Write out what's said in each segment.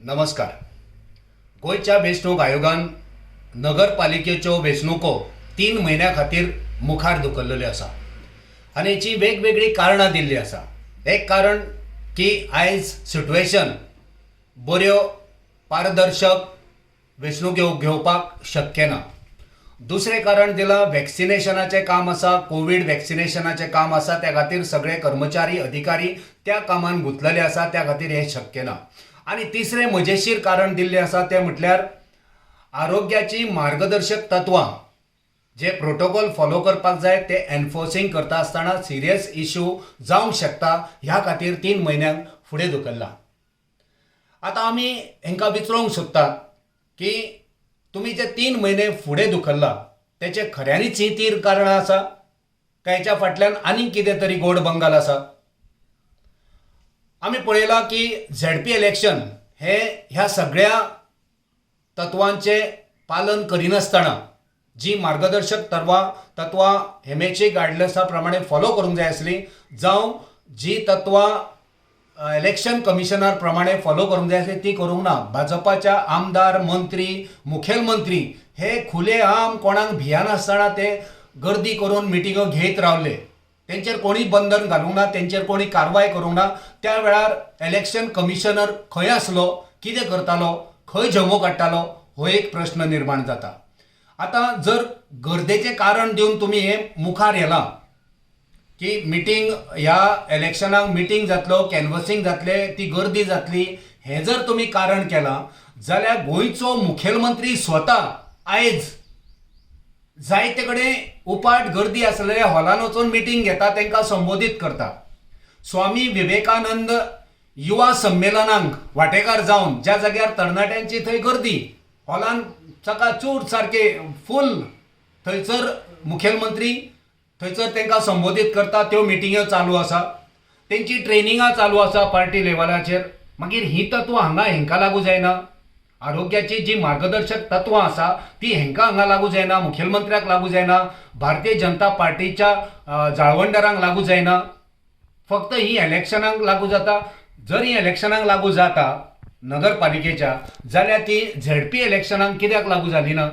नमस्कार. गोयच्या वेंचणूक आयोगान नगरपालिकेच्यो वेंचणुको 3 म्हयन्या खातीर मुखार धुकल्ल्यो आसा आनी हेची वेगवेगळी कारणां दिल्लीं आसा. एक कारण की आयज सिट्युएशन बऱ्यो पारदर्शक वेंचणुको घेवपाक शक्य ना. दुसरें कारण दिलां वॅक्सिनेशनाचें काम आसा, कोविड वॅक्सिनेशनाचें काम आसा, त्या खातीर सगळे कर्मचारी अधिकारी त्या कामान गुंतलेले आसा, त्या खातीर हें शक्य ना. आनी तिसरें मजेशीर कारण दिल्लें आसा तें म्हटल्यार आरोग्याची मार्गदर्शक तत्वां जे प्रोटोकॉल फॉलो करपाक जाय ते एनफोर्सिंग करता आसतना सिरियस इश्यू जावंक शकता, ह्या खातीर 3 म्हयन्यांक फुडें धुकल्ला. आतां आमी हांकां विचारूंक सोदतात की तुमी जे 3 म्हयने फुडें धुकल्ला तेचे खऱ्यांनीच ही तीन कारणां आसा काय हेच्या फाटल्यान आनीक कितें तरी गोड बंगाल आसा. आमी पळयलां की झेडपी इलेक्शन हे ह्या सगळ्या तत्वांचे पालन करिनासतना जी मार्गदर्शक तत्वां हेमेची गायडलायन्सा प्रमाणे फॉलो करूंक जाय आसली, जावं जी तत्वां इलेक्शन कमिशनर प्रमाणे फॉलो करूंक जाय आसली ती करूंक ना. भाजपाच्या आमदार, मंत्री, मुखेलमंत्री हे खुलेआम कोणाक भियानासतना ते गर्दी करून मिटिंगो घेत रावले. तेंचेर कोणी बंधन घालूंक ना, तेंचेर कोणी कारवाय करूंक ना. त्या वेळार इलेक्शन कमिशनर खंय आसलो, कितें करतालो, खंय जमो काडटालो, हो एक प्रश्न निर्माण जाता. आतां जर गर्देचें कारण दिवन तुमी हे मुखार येला की मिटींग ह्या इलेक्शनाक मिटींग जातलो, कॅनवसिंग जातले, ती गर्दी जातली, हें जर तुमी कारण केलां जाल्यार गोंयचो मुखेलमंत्री स्वता आयज जायते कडेन उपाट गर्दी आसलेल्या हॉलान वचून मिटींग घेता, तांकां संबोधीत करता. स्वामी विवेकानंद युवा संमेलनांक वांटेकार जावन ज्या जाग्यार तरणाट्यांची थंय गर्दी हॉलान चकाचूर सारके फूल, थंयसर मुखेलमंत्री थंयसर तांकां संबोधीत करता. त्यो मिटिंग्यो चालू आसा, तेंची ट्रेनिंगां चालू आसा पार्टी लेवलाचेर. मागीर ही तत्वां हांगा हेंकां लागू जायना. आरोग्याची जी मार्गदर्शक तत्वां आसा ती हेंकां हांगा लागू जायना, मुखेलमंत्र्याक लागू जायना, भारतीय जनता पार्टीच्या जाळवंडरांक लागू जायना, फक्त ही इलेक्शनाक लागू जाता. जर ही इलेक्शनाक लागू जाता नगरपालिकेच्या, जाल्यार ती झेडपी इलेक्शनाक कित्याक लागू जाली ना?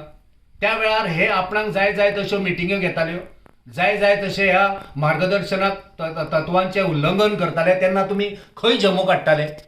त्या वेळार हे आपणाक जाय जाय तश्यो मिटिंग्यो घेताल्यो, जाय जाय तशे ह्या मार्गदर्शनाक तत्वांचें उल्लंघन करताले, तेन्ना तुमी खंय जमो काडटाले?